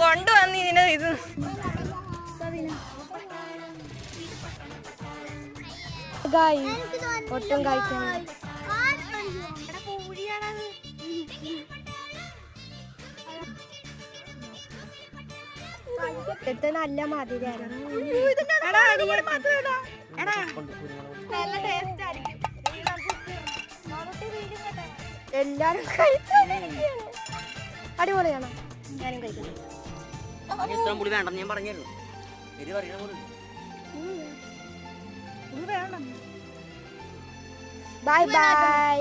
കൊണ്ടുവന്ന് ഇതിനെ ഇത് ഒട്ടും കഴിക്കാൻ നല്ല മധുരാണ്. എല്ലാരും അടിപൊളിയാണോ? ഞാനും കഴിക്കണം. വേണ്ടെന്ന് ഞാൻ പറഞ്ഞല്ലോ. Bye bye.